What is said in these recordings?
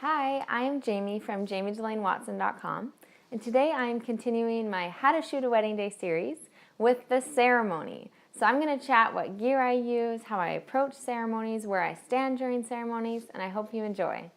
Hi, I am Jamie from JamieDelaine-Watson.com, and today I am continuing my How to Shoot a Wedding Day series with the ceremony. So I'm going to chat what gear I use, how I approach ceremonies, where I stand during ceremonies, and I hope you enjoy.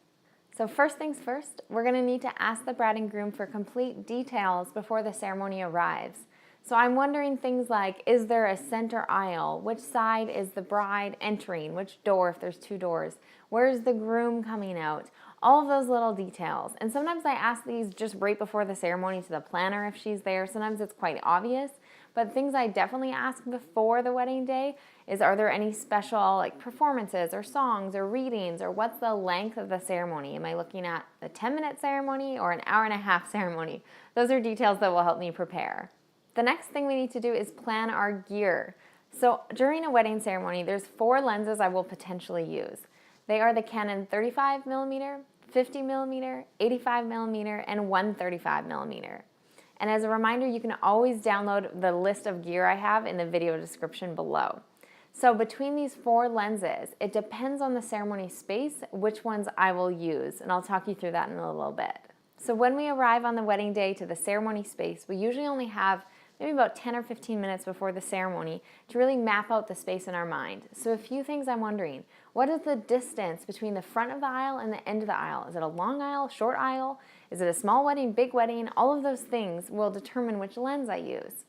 So first things first, we're going to need to ask the bride and groom for complete details before the ceremony arrives. So I'm wondering things like, is there a center aisle? Which side is the bride entering? Which door, if there's two doors? Where's the groom coming out? All of those little details. And sometimes I ask these just right before the ceremony to the planner if she's there. Sometimes it's quite obvious. But things I definitely ask before the wedding day is, are there any special performances or songs or readings, or what's the length of the ceremony? Am I looking at a 10-minute ceremony or an hour-and-a-half ceremony? Those are details that will help me prepare. The next thing we need to do is plan our gear. So during a wedding ceremony, there's 4 lenses I will potentially use. They are the Canon 35mm, 50mm, 85mm, and 135mm. And as a reminder, you can always download the list of gear I have in the video description below. So between these 4 lenses, it depends on the ceremony space which ones I will use, and I'll talk you through that in a little bit. So when we arrive on the wedding day to the ceremony space, we usually only have maybe about 10 or 15 minutes before the ceremony to really map out the space in our mind. So a few things I'm wondering. What is the distance between the front of the aisle and the end of the aisle? Is it a long aisle, short aisle? Is it a small wedding, big wedding? All of those things will determine which lens I use.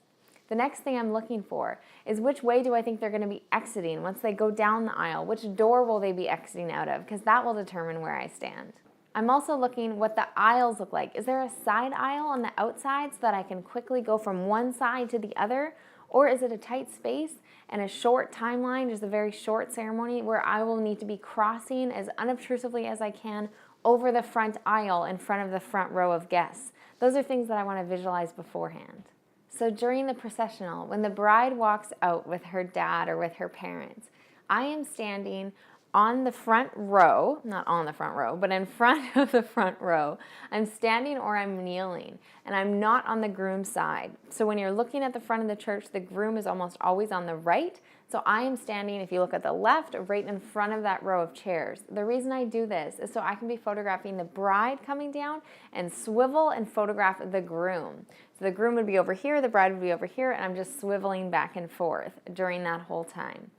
The next thing I'm looking for is, which way do I think they're going to be exiting once they go down the aisle? Which door will they be exiting out of? Because that will determine where I stand. I'm also looking what the aisles look like. Is there a side aisle on the outside so that I can quickly go from one side to the other? Or is it a tight space and a short timeline, just a very short ceremony, where I will need to be crossing as unobtrusively as I can over the front aisle in front of the front row of guests? Those are things that I want to visualize beforehand. So during the processional, when the bride walks out with her dad or with her parents, I am standing on the front row, not on the front row, but in front of the front row. I'm standing or I'm kneeling, and I'm not on the groom's side. So when you're looking at the front of the church, the groom is almost always on the right. So I am standing, if you look at the left, right in front of that row of chairs. The reason I do this is so I can be photographing the bride coming down and swivel and photograph the groom. So the groom would be over here, the bride would be over here, and I'm just swiveling back and forth during that whole time.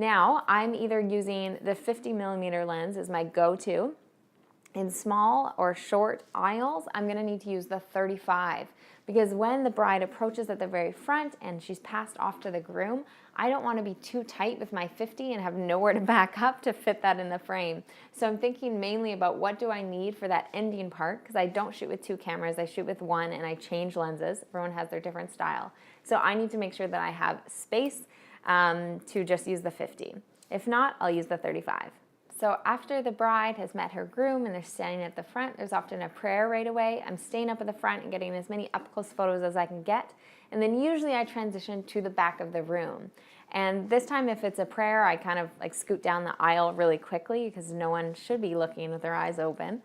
Now, I'm either using the 50mm lens as my go-to. In small or short aisles, I'm going to need to use the 35, because when the bride approaches at the very front and she's passed off to the groom, I don't want to be too tight with my 50 and have nowhere to back up to fit that in the frame. So I'm thinking mainly about, what do I need for that ending part, because I don't shoot with 2 cameras, I shoot with 1, and I change lenses. Everyone has their different style. So I need to make sure that I have space to just use the 50. If not, I'll use the 35. So after the bride has met her groom and they're standing at the front, there's often a prayer right away. I'm staying up at the front and getting as many up-close photos as I can get. And then usually I transition to the back of the room. And this time, if it's a prayer, I kind of scoot down the aisle really quickly, because no one should be looking with their eyes open.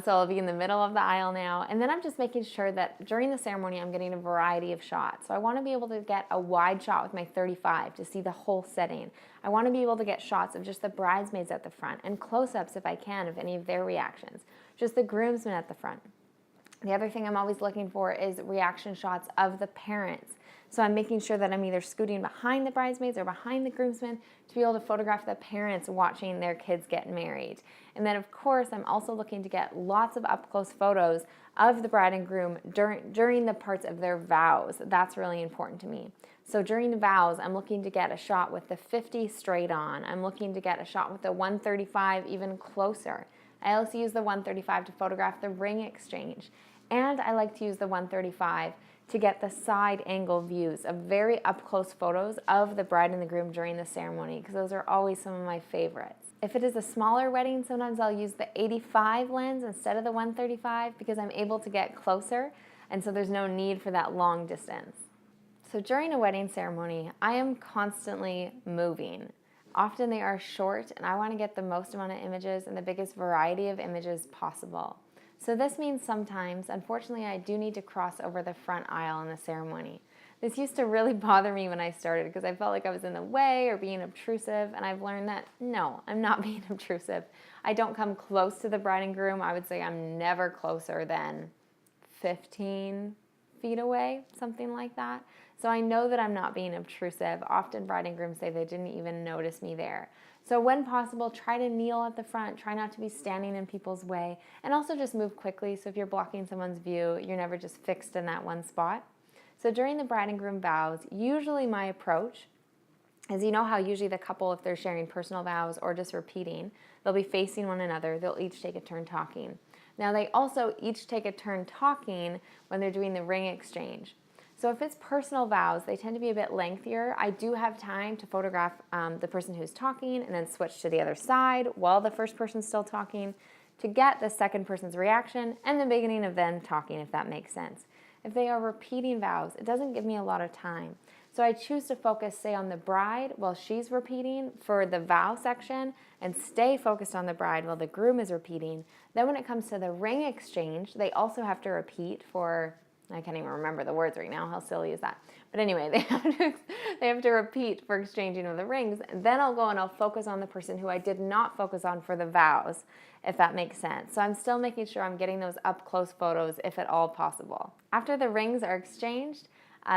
So I'll be in the middle of the aisle now. And then I'm just making sure that during the ceremony, I'm getting a variety of shots. So I want to be able to get a wide shot with my 35 to see the whole setting. I want to be able to get shots of just the bridesmaids at the front, and close-ups if I can of any of their reactions. Just the groomsmen at the front. The other thing I'm always looking for is reaction shots of the parents. So I'm making sure that I'm either scooting behind the bridesmaids or behind the groomsmen to be able to photograph the parents watching their kids get married. And then, of course, I'm also looking to get lots of up-close photos of the bride and groom during the parts of their vows. That's really important to me. So during the vows, I'm looking to get a shot with the 50 straight on. I'm looking to get a shot with the 135 even closer. I also use the 135 to photograph the ring exchange. And I like to use the 135 to get the side angle views of very up-close photos of the bride and the groom during the ceremony, because those are always some of my favorites. If it is a smaller wedding, sometimes I'll use the 85 lens instead of the 135, because I'm able to get closer, and so there's no need for that long distance. So during a wedding ceremony, I am constantly moving. Often they are short, and I want to get the most amount of images and the biggest variety of images possible. So this means sometimes, unfortunately, I do need to cross over the front aisle in the ceremony. This used to really bother me when I started, because I felt like I was in the way or being obtrusive, and I've learned that no, I'm not being obtrusive. I don't come close to the bride and groom. I would say I'm never closer than 15 feet away, something like that. So I know that I'm not being obtrusive. Often bride and groom say they didn't even notice me there. So when possible, try to kneel at the front. Try not to be standing in people's way. And also just move quickly. So if you're blocking someone's view, you're never just fixed in that one spot. So during the bride and groom vows, usually my approach is, you know how usually the couple, if they're sharing personal vows or just repeating, they'll be facing one another. They'll each take a turn talking. Now they also each take a turn talking when they're doing the ring exchange. So if it's personal vows, they tend to be a bit lengthier. I do have time to photograph the person who's talking and then switch to the other side while the first person's still talking to get the second person's reaction and the beginning of them talking, if that makes sense. If they are repeating vows, it doesn't give me a lot of time. So I choose to focus, say, on the bride while she's repeating for the vow section and stay focused on the bride while the groom is repeating. Then when it comes to the ring exchange, they also have to repeat for, I can't even remember the words right now, how silly is that? But anyway, they have to repeat for exchanging of the rings. And then I'll go and I'll focus on the person who I did not focus on for the vows, if that makes sense. So I'm still making sure I'm getting those up close photos if at all possible. After the rings are exchanged,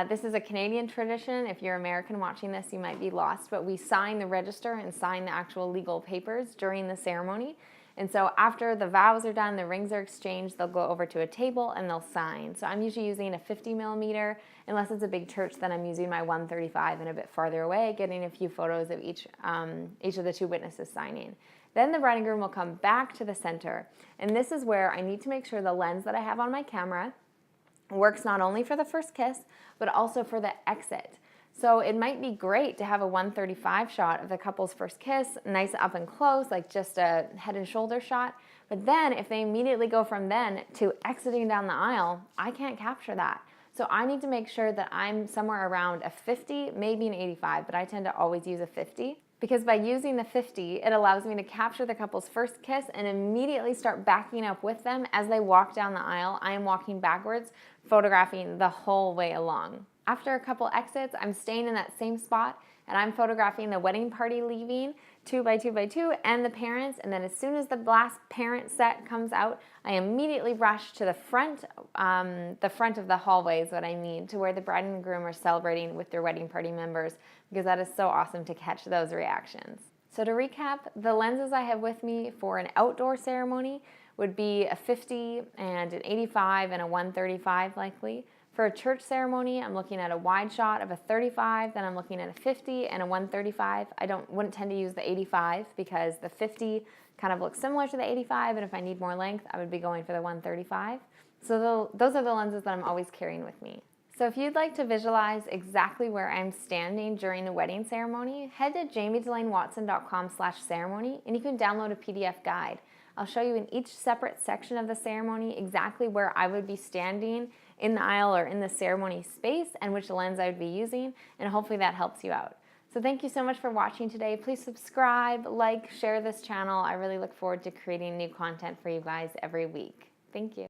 this is a Canadian tradition. If you're American watching this, you might be lost, but we sign the register and sign the actual legal papers during the ceremony. And so after the vows are done, the rings are exchanged, they'll go over to a table and they'll sign. So I'm usually using a 50 millimeter. Unless it's a big church, then I'm using my 135 and a bit farther away, getting a few photos of each of the two witnesses signing. Then the bride and groom will come back to the center. And this is where I need to make sure the lens that I have on my camera works not only for the first kiss, but also for the exit. So it might be great to have a 135 shot of the couple's first kiss, nice up and close, like just a head and shoulder shot. But then if they immediately go from then to exiting down the aisle, I can't capture that. So I need to make sure that I'm somewhere around a 50, maybe an 85, but I tend to always use a 50. Because by using the 50, it allows me to capture the couple's first kiss and immediately start backing up with them as they walk down the aisle. I am walking backwards, photographing the whole way along. After a couple exits, I'm staying in that same spot and I'm photographing the wedding party leaving 2 by 2 by 2 and the parents. And then as soon as the last parent set comes out, I immediately rush to the front of the hallway is what I mean, to where the bride and groom are celebrating with their wedding party members, because that is so awesome to catch those reactions. So to recap, the lenses I have with me for an outdoor ceremony would be a 50 and an 85 and a 135 likely. For a church ceremony, I'm looking at a wide shot of a 35, then I'm looking at a 50 and a 135. I wouldn't tend to use the 85 because the 50 kind of looks similar to the 85, and if I need more length, I would be going for the 135. So those are the lenses that I'm always carrying with me. So if you'd like to visualize exactly where I'm standing during the wedding ceremony, head to jamiedelanewatson.com/ceremony and you can download a PDF guide. I'll show you in each separate section of the ceremony exactly where I would be standing in the aisle or in the ceremony space and which lens I would be using, and hopefully that helps you out. So thank you so much for watching today. Please subscribe, like, share this channel. I really look forward to creating new content for you guys every week. Thank you.